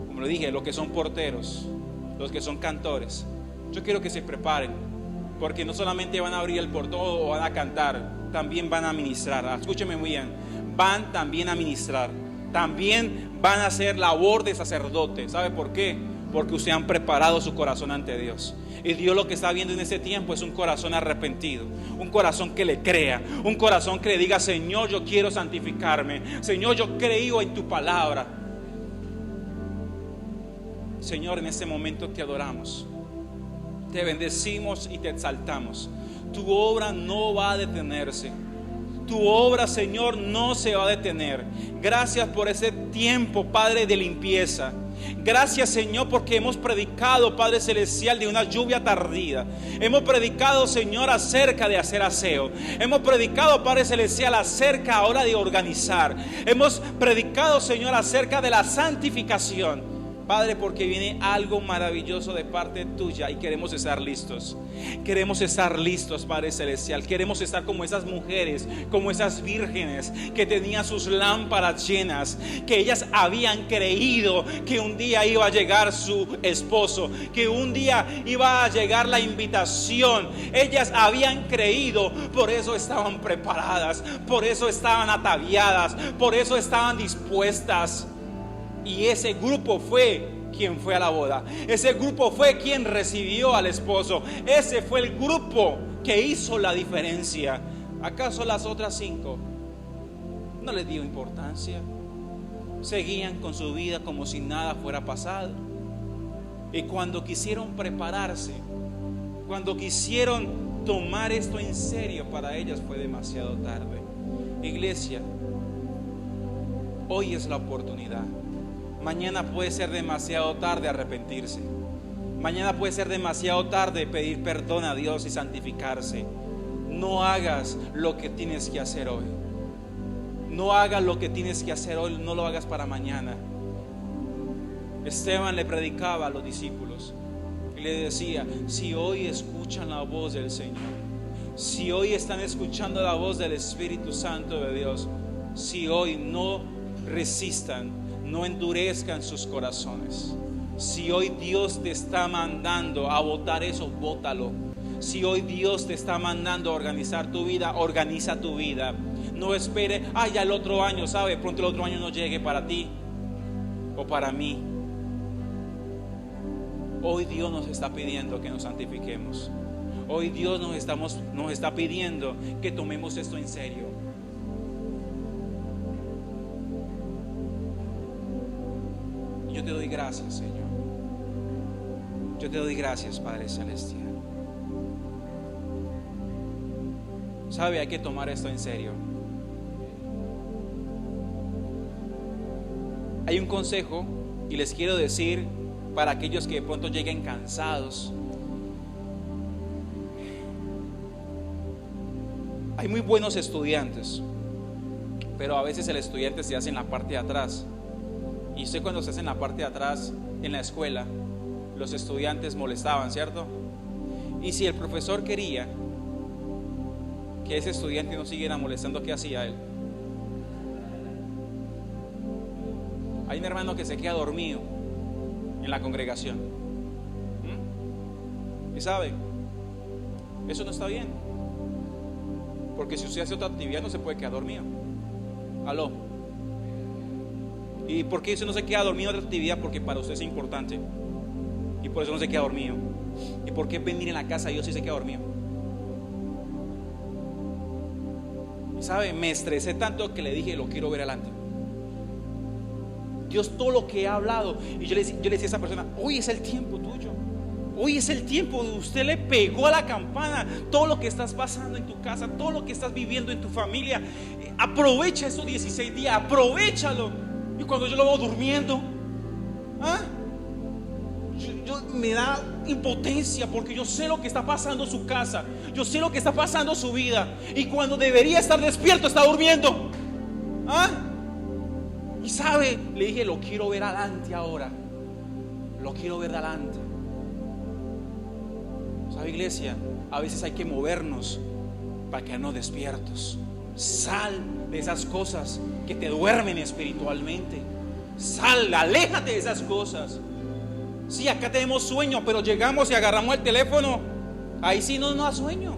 como le dije, los que son porteros, los que son cantores, yo quiero que se preparen, porque no solamente van a abrir el portón o van a cantar, también van a ministrar. Escúcheme muy bien, van también a ministrar, también van a hacer labor de sacerdote. ¿Sabe por qué? Porque ustedes han preparado su corazón ante Dios. Y Dios lo que está viendo en ese tiempo es un corazón arrepentido, un corazón que le crea, un corazón que le diga: Señor, yo quiero santificarme, Señor, yo creo en tu palabra. Señor, en este momento te adoramos, te bendecimos y te exaltamos. Tu obra no va a detenerse. Tu obra, Señor, no se va a detener. Gracias por ese tiempo, Padre, de limpieza. Gracias, Señor, porque hemos predicado, Padre Celestial, de una lluvia tardía. Hemos predicado, Señor, acerca de hacer aseo. Hemos predicado, Padre Celestial, acerca ahora de organizar. Hemos predicado, Señor, acerca de la santificación. Padre, porque viene algo maravilloso de parte tuya y queremos estar listos. Queremos estar listos, Padre Celestial. Queremos estar como esas mujeres, como esas vírgenes que tenían sus lámparas llenas, que ellas habían creído que un día iba a llegar su esposo, que un día iba a llegar la invitación. Ellas habían creído, por eso estaban preparadas, por eso estaban ataviadas, por eso estaban dispuestas. Y ese grupo fue quien fue a la boda. Ese grupo fue quien recibió al esposo. Ese fue el grupo que hizo la diferencia. ¿Acaso las otras 5 no les dio importancia? Seguían con su vida como si nada fuera pasado. Y cuando quisieron prepararse, cuando quisieron tomar esto en serio, para ellas fue demasiado tarde. Iglesia, hoy es la oportunidad. Mañana puede ser demasiado tarde arrepentirse. Mañana puede ser demasiado tarde pedir perdón a Dios y santificarse. No hagas lo que tienes que hacer hoy. No hagas lo que tienes que hacer hoy, no lo hagas para mañana. Esteban le predicaba a los discípulos y le decía: si hoy escuchan la voz del Señor, si hoy están escuchando la voz del Espíritu Santo de Dios, si hoy no resistan, no endurezcan sus corazones. Si hoy Dios te está mandando a votar eso, vótalo. Si hoy Dios te está mandando a organizar tu vida, organiza tu vida. No espere, ya el otro año, ¿sabe? Pronto el otro año no llegue para ti o para mí. Hoy Dios nos está pidiendo que nos santifiquemos. Hoy Dios nos está pidiendo que tomemos esto en serio. Yo te doy gracias, Señor. Yo te doy gracias, Padre Celestial. ¿Sabe? Hay que tomar esto en serio. Hay un consejo y les quiero decir para aquellos que de pronto lleguen cansados. Hay muy buenos estudiantes, pero a veces el estudiante se hace en la parte de atrás. Y usted, cuando se hace en la parte de atrás en la escuela, los estudiantes molestaban, ¿cierto? Y si el profesor quería que ese estudiante no siguiera molestando, ¿qué hacía él? Hay un hermano que se queda dormido en la congregación. ¿Y sabe? Eso no está bien. Porque si usted hace otra actividad no se puede quedar dormido. ¿Aló? ¿Y por qué usted no se queda dormido en otra actividad? Porque para usted es importante. Y por eso no se queda dormido. ¿Y por qué venir en la casa de Dios si se queda dormido? Y sabe, me estresé tanto que le dije: lo quiero ver adelante. Dios, todo lo que ha hablado. Y yo le decía a esa persona: hoy es el tiempo tuyo. Hoy es el tiempo. Usted le pegó a la campana. Todo lo que estás pasando en tu casa, todo lo que estás viviendo en tu familia, aprovecha esos 16 días, aprovechalo. Y cuando yo lo veo durmiendo, me da impotencia, porque yo sé lo que está pasando en su casa, yo sé lo que está pasando en su vida, y cuando debería estar despierto está durmiendo. Y sabe, le dije, lo quiero ver adelante ahora, lo quiero ver adelante. ¿Sabe, iglesia? A veces hay que movernos para quedarnos despiertos. Sal de esas cosas que te duermen espiritualmente. Sal, aléjate de esas cosas. Sí, acá tenemos sueño, pero llegamos y agarramos el teléfono. Ahí sí no da sueño.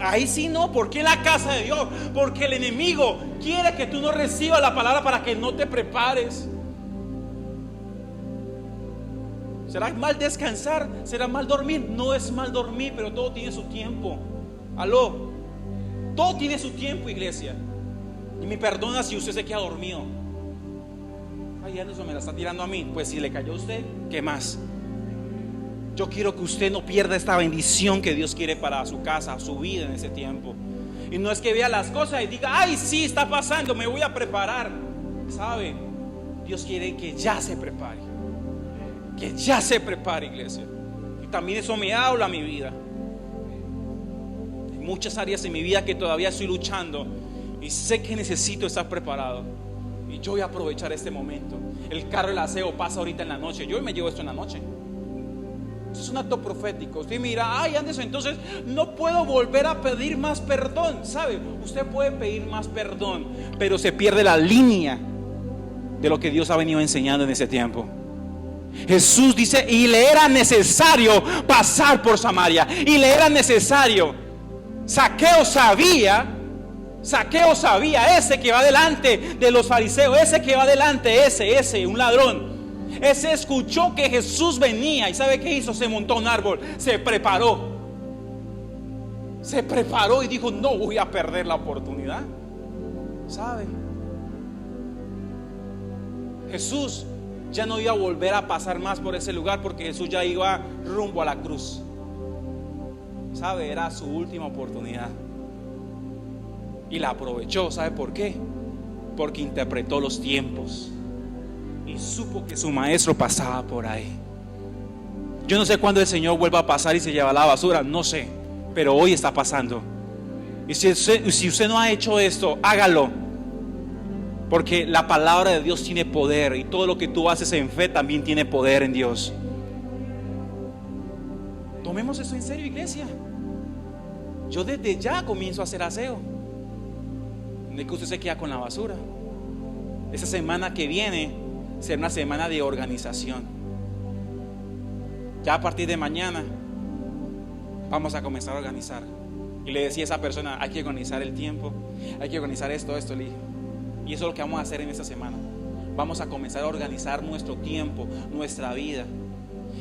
Ahí sí no. ¿Por qué en la casa de Dios? Porque el enemigo quiere que tú no recibas la palabra para que no te prepares. ¿Será mal descansar? ¿Será mal dormir? No es mal dormir, pero todo tiene su tiempo. Aló, todo tiene su tiempo, iglesia. Y me perdona si usted se queda dormido. Ay, Anderson, me la está tirando a mí. Pues si le cayó a usted, ¿qué más? Yo quiero que usted no pierda esta bendición que Dios quiere para su casa, su vida en ese tiempo. Y no es que vea las cosas y diga, ay, sí, está pasando, me voy a preparar. ¿Sabe? Dios quiere que ya se prepare. Que ya se prepare, iglesia. Y también eso me habla a mi vida. Hay muchas áreas en mi vida que todavía estoy luchando y sé que necesito estar preparado. Y yo voy a aprovechar este momento. El carro del aseo pasa ahorita en la noche. Yo me llevo esto en la noche. Esto es un acto profético. Usted mira, ay, Anderson, entonces no puedo volver a pedir más perdón. ¿Sabe? Usted puede pedir más perdón, pero se pierde la línea de lo que Dios ha venido enseñando en ese tiempo. Jesús dice, y le era necesario pasar por Samaria. Y le era necesario. Saqueo sabía, ese que va delante de los fariseos, ese que va delante, ese, un ladrón. Ese escuchó que Jesús venía. ¿Y sabe qué hizo? Se montó a un árbol, se preparó y dijo, no voy a perder la oportunidad. ¿Sabe? Jesús ya no iba a volver a pasar más por ese lugar, porque Jesús ya iba rumbo a la cruz. ¿Sabe? Era su última oportunidad y la aprovechó. ¿Sabe por qué? Porque interpretó los tiempos y supo que su maestro pasaba por ahí. Yo no sé cuándo el Señor vuelva a pasar y se lleva la basura, no sé, pero hoy está pasando. Y si usted no ha hecho esto, hágalo, porque la palabra de Dios tiene poder, y todo lo que tú haces en fe también tiene poder en Dios. Tomemos eso en serio, iglesia. Yo desde ya comienzo a hacer aseo. De que usted se queda con la basura. Esa semana que viene será una semana de organización. Ya a partir de mañana vamos a comenzar a organizar. Y le decía a esa persona, hay que organizar el tiempo, hay que organizar esto, le dije. Y eso es lo que vamos a hacer en esta semana. Vamos a comenzar a organizar nuestro tiempo, nuestra vida.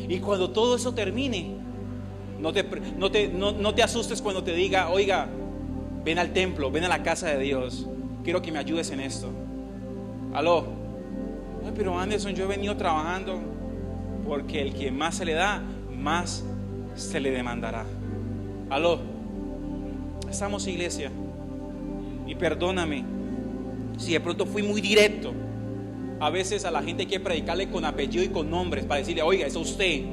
Y cuando todo eso termine, no te asustes cuando te diga, oiga, ven al templo, ven a la casa de Dios, quiero que me ayudes en esto. Aló. Ay, pero Anderson, yo he venido trabajando. Porque el que más se le da, más se le demandará. Aló. Estamos, iglesia. Y perdóname si de pronto fui muy directo. A veces a la gente hay que predicarle con apellido y con nombres, para decirle, oiga, eso es usted.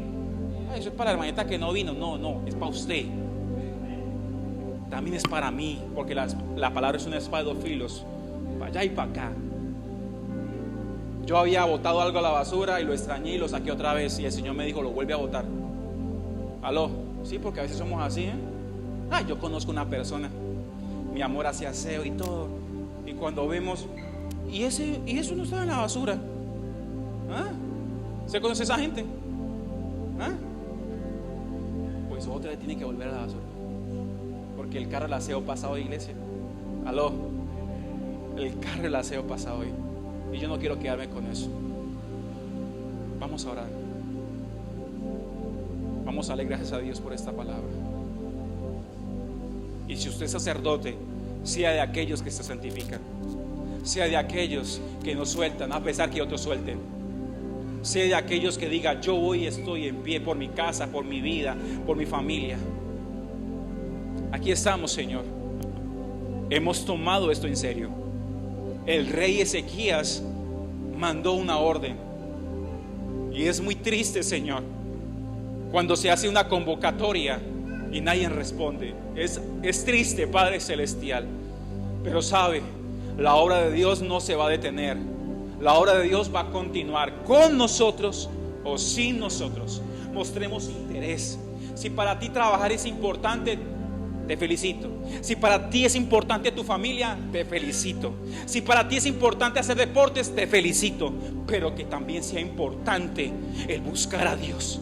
Ay, eso es para la hermanita que no vino. No, es para usted. También es para mí, porque la palabra es una espada de dos filos, para allá y para acá. Yo había botado algo a la basura y lo extrañé y lo saqué otra vez, y el Señor me dijo, lo vuelve a botar. Aló. Sí, porque a veces somos así, yo conozco una persona, mi amor hacía aseo y todo, y cuando vemos, y eso no estaba en la basura. ¿Se conoce esa gente? Pues otra vez tiene que volver a la basura, porque el carro del aseo pasa hoy, iglesia. Aló. El carro del aseo pasa hoy, y yo no quiero quedarme con eso. Vamos a orar. Vamos a darle gracias a Dios por esta palabra. Y si usted es sacerdote, sea de aquellos que se santifican, sea de aquellos que no sueltan a pesar que otros suelten. sé de aquellos que digan: yo hoy estoy en pie por mi casa, por mi vida, por mi familia. Aquí estamos, Señor. Hemos tomado esto en serio. El rey Ezequías mandó una orden, y es muy triste, Señor, cuando se hace una convocatoria y nadie responde. Es triste, Padre Celestial. Pero sabe, la obra de Dios no se va a detener. La obra de Dios va a continuar, con nosotros o sin nosotros. Mostremos interés. Si para ti trabajar es importante, te felicito. Si para ti es importante tu familia, te felicito. Si para ti es importante hacer deportes, te felicito. Pero que también sea importante el buscar a Dios.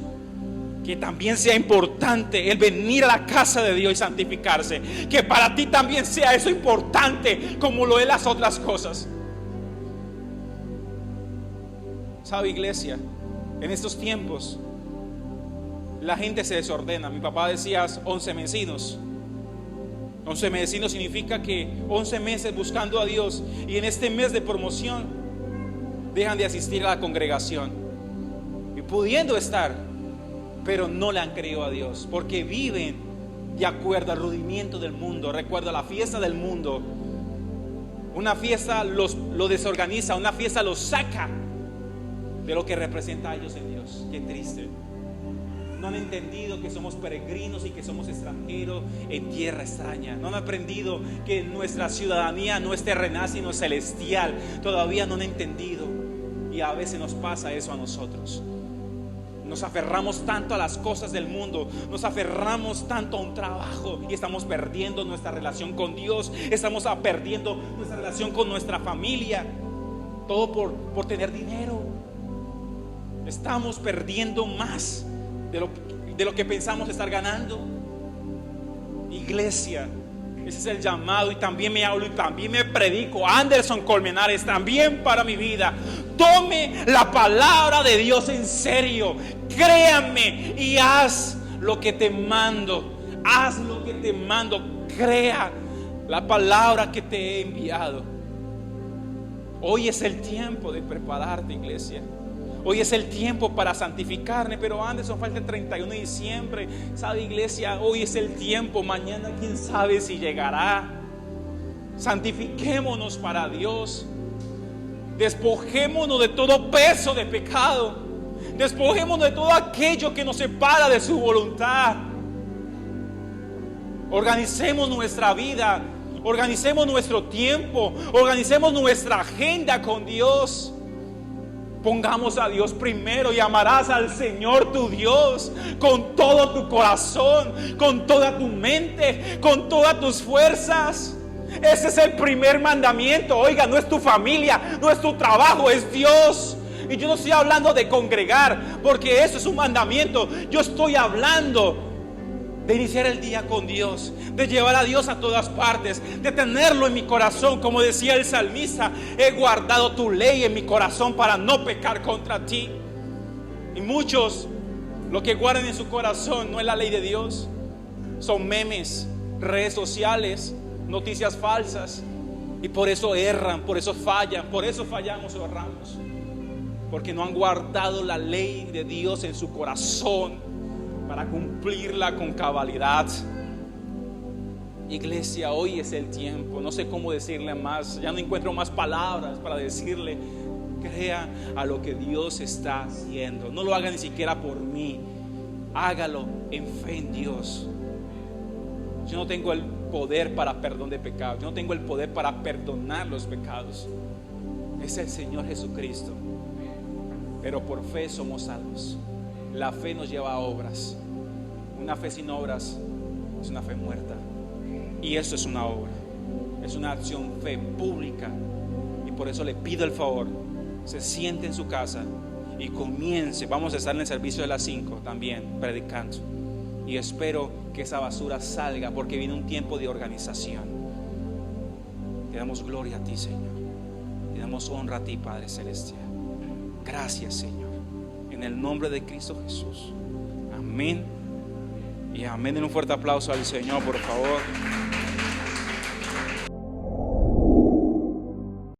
Que también sea importante el venir a la casa de Dios y santificarse. Que para ti también sea eso importante, como lo es las otras cosas. ¿Sabe, iglesia? En estos tiempos la gente se desordena. Mi papá decía 11 mesinos. 11 mesinos significa que 11 meses buscando a Dios, y en este mes de promoción dejan de asistir a la congregación, y pudiendo estar, pero no le han creído a Dios, porque viven de acuerdo al rudimiento del mundo. Recuerda la fiesta del mundo. Una fiesta lo desorganiza, una fiesta los saca de lo que representa a ellos en Dios. Qué triste. No han entendido que somos peregrinos y que somos extranjeros en tierra extraña. No han aprendido que nuestra ciudadanía no es terrenal sino celestial. Todavía no han entendido, y a veces nos pasa eso a nosotros. Nos aferramos tanto a las cosas del mundo, nos aferramos tanto a un trabajo, y estamos perdiendo nuestra relación con Dios. Estamos perdiendo nuestra relación con nuestra familia, todo por tener dinero. Estamos perdiendo más de lo que pensamos estar ganando. Iglesia, ese es el llamado. Y también me hablo y también me predico, Anderson Colmenares, también para mi vida. Tome la palabra de Dios en serio, créame, y haz lo que te mando. Haz lo que te mando. Crea la palabra que te he enviado. Hoy es el tiempo de prepararte, iglesia. Hoy es el tiempo para santificarme. Pero Anderson, falta el 31 de diciembre. ¿Sabe, iglesia? Hoy es el tiempo. Mañana quién sabe si llegará. Santifiquémonos para Dios. Despojémonos de todo peso de pecado. Despojémonos de todo aquello que nos separa de su voluntad. Organicemos nuestra vida. Organicemos nuestro tiempo. Organicemos nuestra agenda con Dios. Pongamos a Dios primero, y amarás al Señor tu Dios con todo tu corazón, con toda tu mente, con todas tus fuerzas. Ese es el primer mandamiento. Oiga, no es tu familia, no es tu trabajo, es Dios. Y yo no estoy hablando de congregar, porque eso es un mandamiento. Yo estoy hablando de iniciar el día con Dios, de llevar a Dios a todas partes, de tenerlo en mi corazón. Como decía el salmista: he guardado tu ley en mi corazón para no pecar contra ti. Y muchos, lo que guardan en su corazón no es la ley de Dios, son memes, redes sociales, noticias falsas, y por eso erran, por eso fallan, por eso fallamos o erramos, porque no han guardado la ley de Dios en su corazón para cumplirla con cabalidad. Iglesia, hoy es el tiempo. No sé cómo decirle más, ya no encuentro más palabras para decirle: crea a lo que Dios está haciendo. No lo haga ni siquiera por mí, hágalo en fe en Dios. Yo no tengo el poder para perdón de pecados, yo no tengo el poder para perdonar los pecados. Es el Señor Jesucristo. Pero por fe somos salvos. La fe nos lleva a obras. Una fe sin obras es una fe muerta. Y eso es una obra, es una acción fe pública. Y por eso le pido el favor, se siente en su casa y comience. Vamos a estar en el servicio de las 5 también predicando. Y espero que esa basura salga, porque viene un tiempo de organización. Te damos gloria a ti, Señor. Te damos honra a ti, Padre Celestial. Gracias, Señor. En el nombre de Cristo Jesús. Amén. Y amén. Den un fuerte aplauso al Señor, por favor.